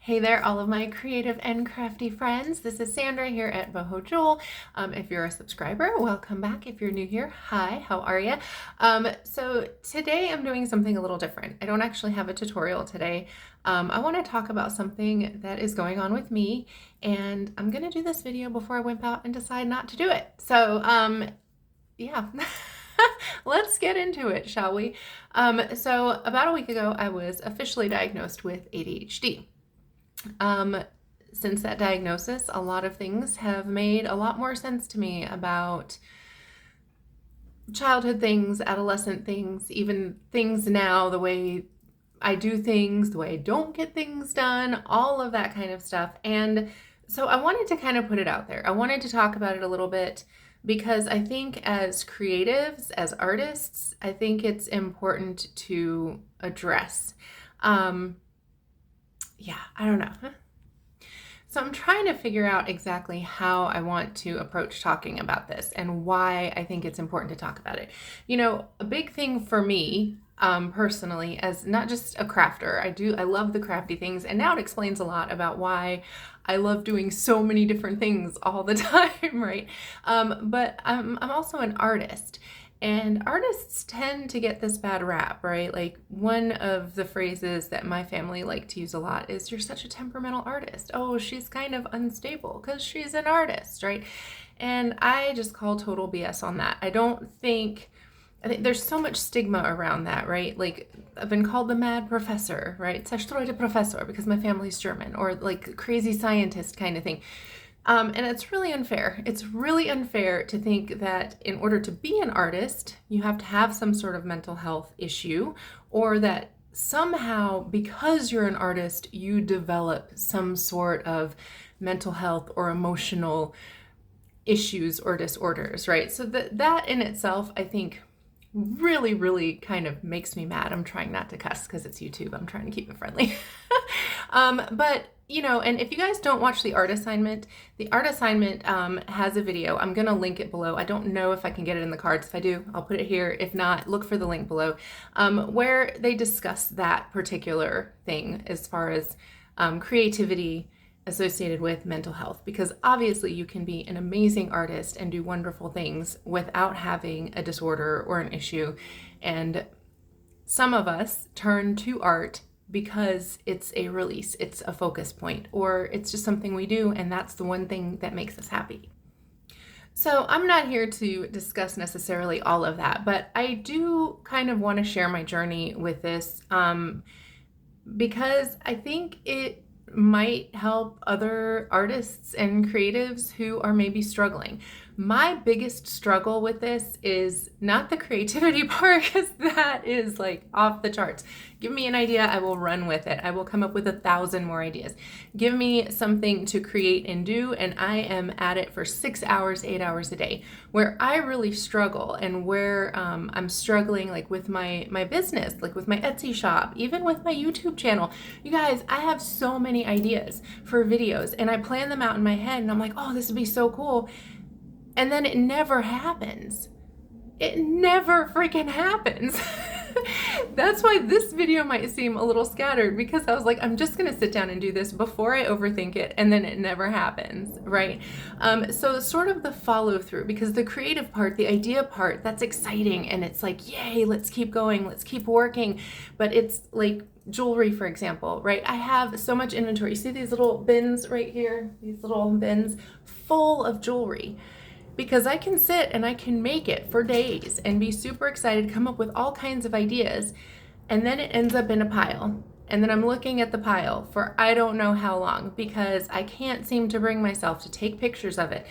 Hey there, all of my creative and crafty friends. This is Sandra here at Boho Jewel. If you're a subscriber, welcome back. If you're new here, hi, how are you? So today I'm doing something a little different. I don't actually have a tutorial today. I want to talk about something that is going on with me, and I'm going to do this video before I wimp out and decide not to do it. So yeah. Let's get into it, shall we? So about a week ago, I was officially diagnosed with ADHD. Since that diagnosis, a lot of things have made a lot more sense to me about childhood things, adolescent things, even things now, the way I do things, the way I don't get things done, all of that kind of stuff. And so I wanted to kind of put it out there. I wanted to talk about it a little bit because I think as creatives, as artists, I think it's important to address. Yeah, I don't know. So I'm trying to figure out exactly how I want to approach talking about this and why I think it's important to talk about it. You know, a big thing for me, personally, as not just a crafter, I love the crafty things, and now it explains a lot about why I love doing so many different things all the time, right? But I'm also an artist. And artists tend to get this bad rap, right? Like one of the phrases that my family like to use a lot is, "You're such a temperamental artist." Oh, she's kind of unstable because she's an artist, right? And I just call total BS on that. I think there's so much stigma around that, right? Like I've been called the mad professor, right? Zerstreute Professor because my family's German, or like crazy scientist kind of thing. And it's really unfair. It's really unfair to think that in order to be an artist, you have to have some sort of mental health issue, or that somehow, because you're an artist, you develop some sort of mental health or emotional issues or disorders, right? So that in itself, I think, really, really kind of makes me mad. I'm trying not to cuss because it's YouTube. I'm trying to keep it friendly. But, you know, and if you guys don't watch the art assignment has a video. I'm going to link it below. I don't know if I can get it in the cards. If I do, I'll put it here. If not, look for the link below, where they discuss that particular thing as far as creativity associated with mental health, because obviously you can be an amazing artist and do wonderful things without having a disorder or an issue. And some of us turn to art because it's a release, it's a focus point, or it's just something we do, and that's the one thing that makes us happy. So I'm not here to discuss necessarily all of that, but I do kind of want to share my journey with this, because I think it might help other artists and creatives who are maybe struggling. My biggest struggle with this is not the creativity part, because that is like off the charts. Give me an idea, I will run with it. I will come up with 1,000 more ideas. Give me something to create and do, and I am at it for 6 hours, 8 hours a day. Where I really struggle, and where I'm struggling, like with my business, like with my Etsy shop, even with my YouTube channel. You guys, I have so many ideas for videos, and I plan them out in my head, and I'm like, oh, this would be so cool. And then it never happens. It never freaking happens. That's why this video might seem a little scattered, because I was like, I'm just gonna sit down and do this before I overthink it, and then it never happens, right? So sort of the follow through, because the creative part, the idea part, that's exciting, and it's like, yay, let's keep going, let's keep working. But it's like jewelry, for example, right? I have so much inventory. You see these little bins right here? These little bins full of jewelry. Because I can sit and I can make it for days and be super excited, come up with all kinds of ideas, and then it ends up in a pile. And then I'm looking at the pile for I don't know how long, because I can't seem to bring myself to take pictures of it,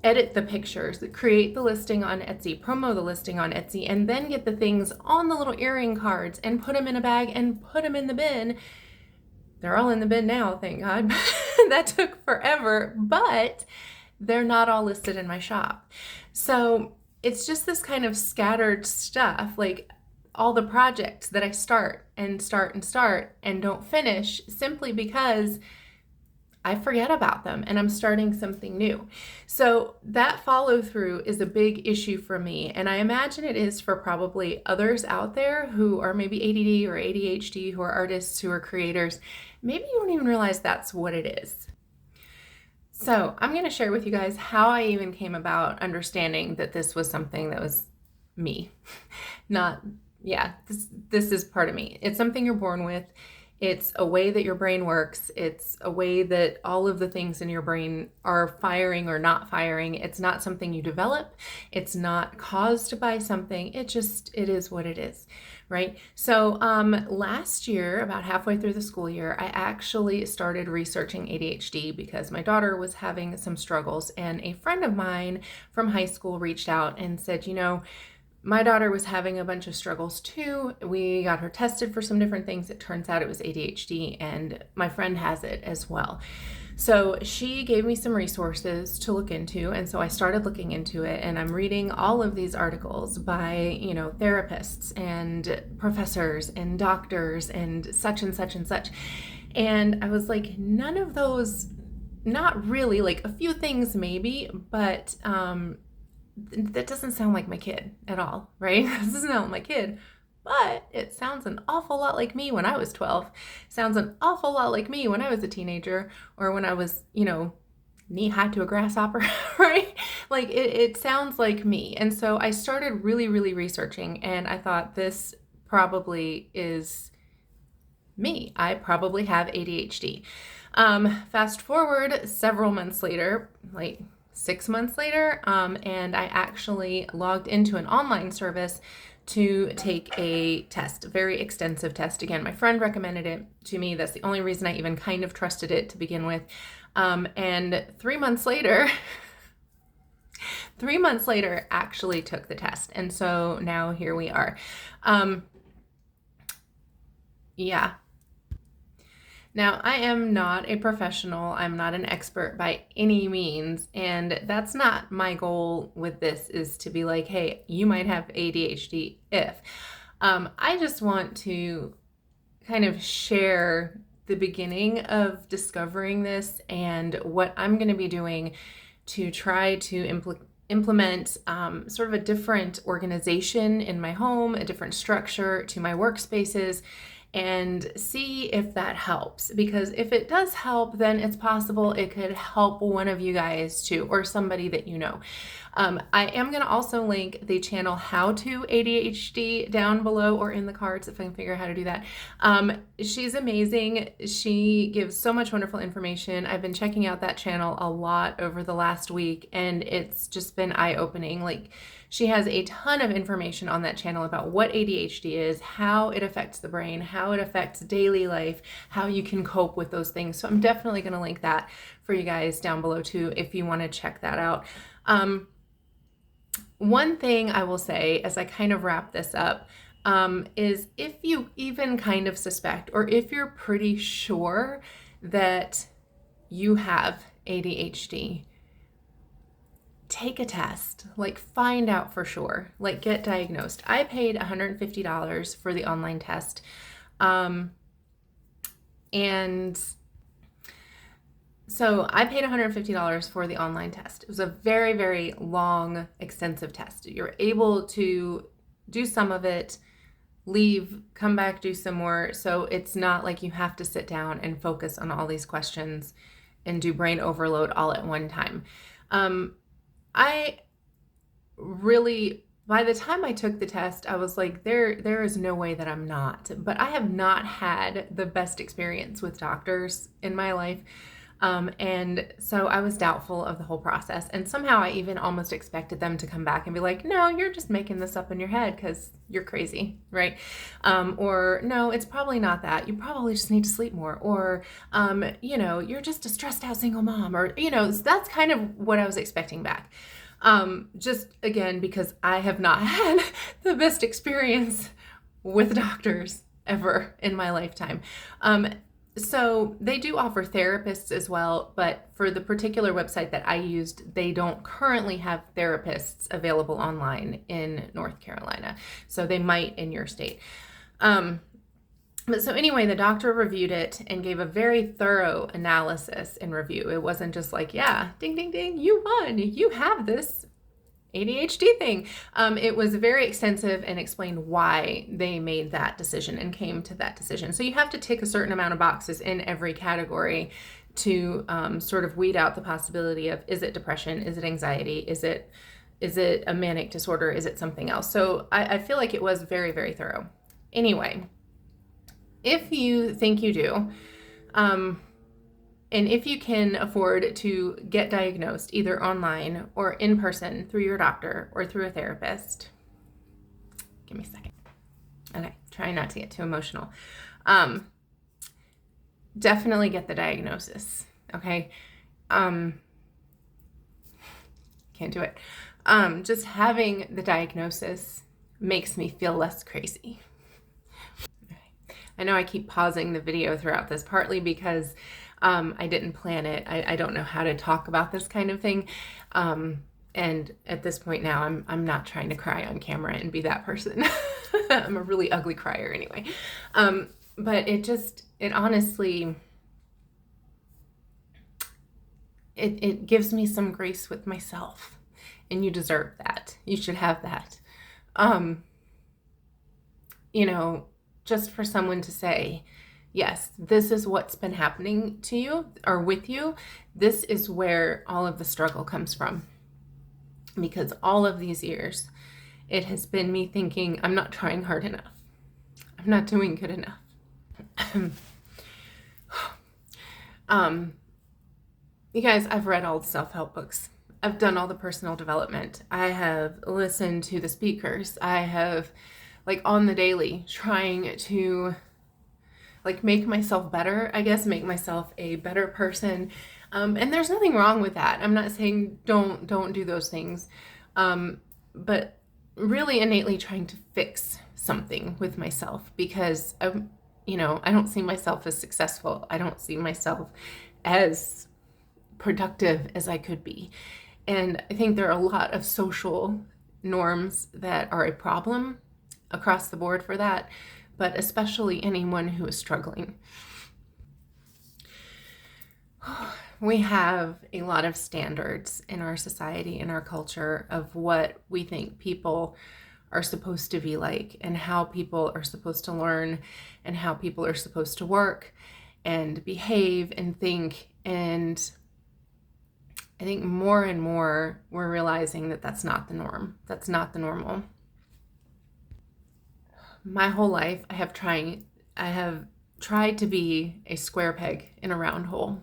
edit the pictures, create the listing on Etsy, promo the listing on Etsy, and then get the things on the little earring cards and put them in a bag and put them in the bin. They're all in the bin now, thank God. That took forever, but they're not all listed in my shop. So it's just this kind of scattered stuff, like all the projects that I start and don't finish, simply because I forget about them and I'm starting something new. So that follow through is a big issue for me. And I imagine it is for probably others out there who are maybe ADD or ADHD, who are artists, who are creators. Maybe you don't even realize that's what it is. So I'm going to share with you guys how I even came about understanding that this was something that was me. Not, yeah, this is part of me. It's something you're born with. It's a way that your brain works. It's a way that all of the things in your brain are firing or not firing. It's not something you develop. It's not caused by something. It is what it is, right? So last year, about halfway through the school year, I actually started researching ADHD because my daughter was having some struggles, and a friend of mine from high school reached out and said, my daughter was having a bunch of struggles too. We got her tested for some different things. It turns out it was ADHD, and my friend has it as well. So she gave me some resources to look into, and so I started looking into it, and I'm reading all of these articles by, therapists and professors and doctors and such and such and such. And I was like, none of those, not really, like a few things maybe, but that doesn't sound like my kid at all, right? This doesn't sound like my kid, but it sounds an awful lot like me when I was 12. Sounds an awful lot like me when I was a teenager, or when I was, knee high to a grasshopper, right? Like it sounds like me. And so I started really, really researching, and I thought, this probably is me. I probably have ADHD. Fast forward several months later, like 6 months later, and I actually logged into an online service to take a test, a very extensive test. Again, my friend recommended it to me. That's the only reason I even kind of trusted it to begin with. And 3 months later, 3 months later, actually took the test. And so now here we are. Yeah. Now, I am not a professional. I'm not an expert by any means. And that's not my goal with this, is to be like, hey, you might have ADHD if. I just want to kind of share the beginning of discovering this and what I'm going to be doing to try to implement sort of a different organization in my home, a different structure to my workspaces, and see if that helps. Because if it does help, then it's possible it could help one of you guys too, or somebody that you know. I am going to also link the channel How to ADHD down below, or in the cards if I can figure out how to do that. She's amazing. She gives so much wonderful information. I've been checking out that channel a lot over the last week, and it's just been eye-opening. Like, she has a ton of information on that channel about what ADHD is, how it affects the brain, how it affects daily life, how you can cope with those things. So I'm definitely going to link that for you guys down below too, if you want to check that out. One thing I will say as I kind of wrap this up is, if you even kind of suspect, or if you're pretty sure that you have ADHD, take a test, like find out for sure, like get diagnosed. I paid $150 for the online test. And so I paid $150 for the online test. It was a very, very long, extensive test. You're able to do some of it, leave, come back, do some more. So it's not like you have to sit down and focus on all these questions and do brain overload all at one time. I really, by the time I took the test, I was like, there is no way that I'm not. But I have not had the best experience with doctors in my life. And so I was doubtful of the whole process. And somehow I even almost expected them to come back and be like, no, you're just making this up in your head because you're crazy, right? Or no, it's probably not that. You probably just need to sleep more. Or, you're just a stressed out single mom. Or, so that's kind of what I was expecting back. Just again, because I have not had the best experience with doctors ever in my lifetime. So they do offer therapists as well, but for the particular website that I used, they don't currently have therapists available online in North Carolina. So they might in your state. But so anyway, the doctor reviewed it and gave a very thorough analysis and review. It wasn't just like, yeah, ding, ding, ding, you won. You have this ADHD thing. It was very extensive and explained why they made that decision and came to that decision. So you have to tick a certain amount of boxes in every category to sort of weed out the possibility of, is it depression? Is it anxiety? Is it a manic disorder? Is it something else? So I feel like it was very, very thorough. Anyway, if you think you do, and if you can afford to get diagnosed either online or in person through your doctor or through a therapist, give me a second. Okay, trying not to get too emotional. Definitely get the diagnosis, okay? Can't do it. Just having the diagnosis makes me feel less crazy. I know I keep pausing the video throughout this, partly because I didn't plan it. I don't know how to talk about this kind of thing. And at this point now, I'm not trying to cry on camera and be that person. I'm a really ugly crier anyway. But it honestly, it gives me some grace with myself, and you deserve that. You should have that. Just for someone to say, yes, this is what's been happening to you or with you. This is where all of the struggle comes from. Because all of these years, it has been me thinking, I'm not trying hard enough. I'm not doing good enough. You guys, I've read all the self-help books. I've done all the personal development. I have listened to the speakers. I have, on the daily, trying to make myself better, I guess, make myself a better person. And there's nothing wrong with that. I'm not saying don't do those things. But really innately trying to fix something with myself, because I don't see myself as successful. I don't see myself as productive as I could be. And I think there are a lot of social norms that are a problem across the board for that, but especially anyone who is struggling. We have a lot of standards in our society, in our culture, of what we think people are supposed to be like, and how people are supposed to learn, and how people are supposed to work and behave and think. And I think more and more we're realizing that that's not the norm. That's not the normal. My whole life, I have tried to be a square peg in a round hole,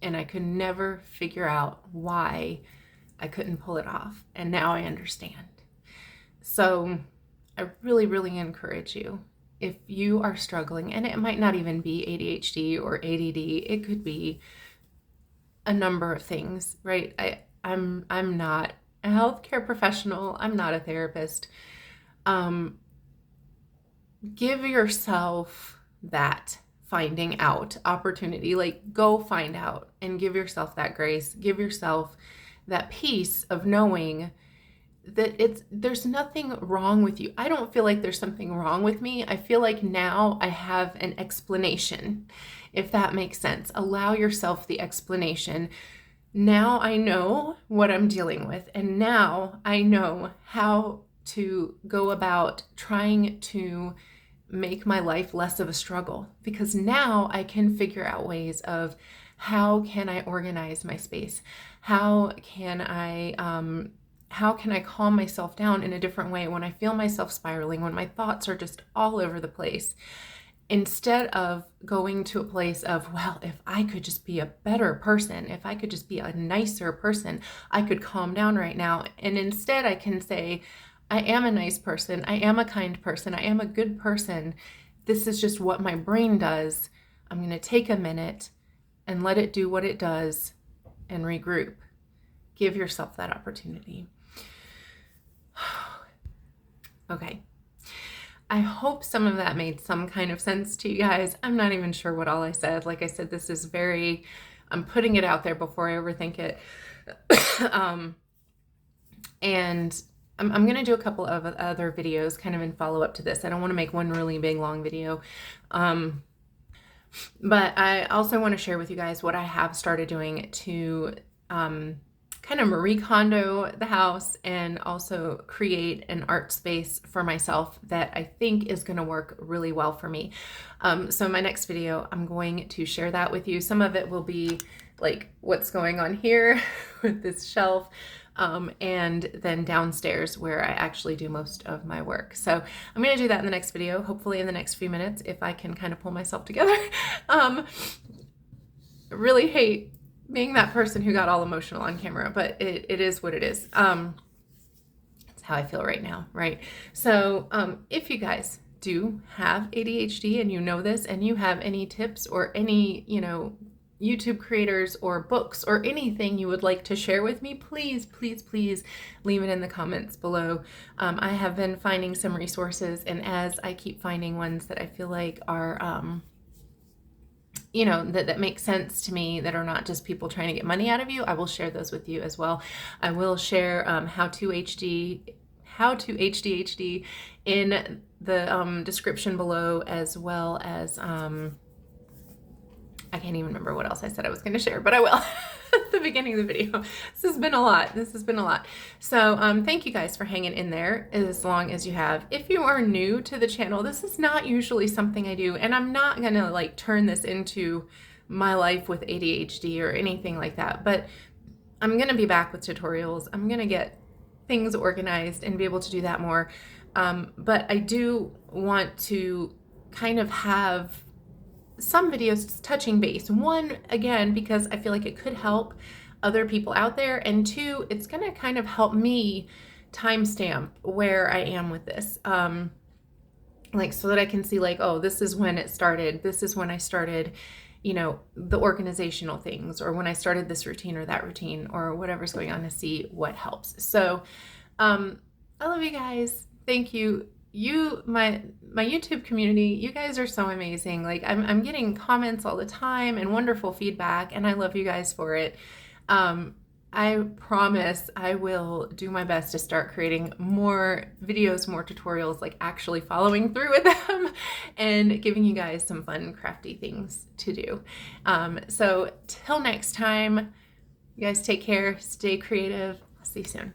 and I could never figure out why I couldn't pull it off. And now I understand. So I really, really encourage you, if you are struggling, and it might not even be ADHD or ADD, it could be a number of things, right? I'm not a healthcare professional. I'm not a therapist. Give yourself that finding out opportunity. Go find out and give yourself that grace. Give yourself that peace of knowing that there's nothing wrong with you. I don't feel like there's something wrong with me. I feel like now I have an explanation, if that makes sense. Allow yourself the explanation. Now I know what I'm dealing with, and now I know how to go about trying to make my life less of a struggle, because now I can figure out ways of, how can I organize my space? How can I calm myself down in a different way when I feel myself spiraling, when my thoughts are just all over the place? Instead of going to a place of, well, if I could just be a better person, if I could just be a nicer person, I could calm down right now. And instead I can say, I am a nice person. I am a kind person. I am a good person. This is just what my brain does. I'm going to take a minute and let it do what it does and regroup. Give yourself that opportunity. Okay. I hope some of that made some kind of sense to you guys. I'm not even sure what all I said. Like I said, this is I'm putting it out there before I overthink it. And I'm going to do a couple of other videos kind of in follow up to this. I don't want to make one really big long video. But I also want to share with you guys what I have started doing to kind of Marie Kondo the house and also create an art space for myself that I think is going to work really well for me. So in my next video, I'm going to share that with you. Some of it will be like what's going on here with this shelf. And then downstairs where I actually do most of my work. So I'm going to do that in the next video, hopefully in the next few minutes, if I can kind of pull myself together. Really hate being that person who got all emotional on camera, but it is what it is. That's how I feel right now, right? So if you guys do have ADHD and you know this and you have any tips or any, YouTube creators or books or anything you would like to share with me, please, please, please leave it in the comments below. I have been finding some resources, and as I keep finding ones that I feel like are, that make sense to me, that are not just people trying to get money out of you, I will share those with you as well. I will share how to HDHD in the description below, as well as I can't even remember what else I said I was going to share, but I will at the beginning of the video. This has been a lot. So thank you guys for hanging in there as long as you have. If you are new to the channel, this is not usually something I do, and I'm not going to like turn this into my life with ADHD or anything like that, but I'm going to be back with tutorials. I'm going to get things organized and be able to do that more. But I do want to kind of have some videos touching base. One, again, because I feel like it could help other people out there, and two, it's going to kind of help me timestamp where I am with this. Like so that I can see like, oh, this is when it started. This is when I started, the organizational things, or when I started this routine or that routine or whatever's going on, to see what helps. So I love you guys. Thank you. My YouTube community, you guys are so amazing. Like I'm getting comments all the time and wonderful feedback, and I love you guys for it. I promise I will do my best to start creating more videos, more tutorials, like actually following through with them and giving you guys some fun, crafty things to do. So till next time, you guys take care, stay creative. I'll see you soon.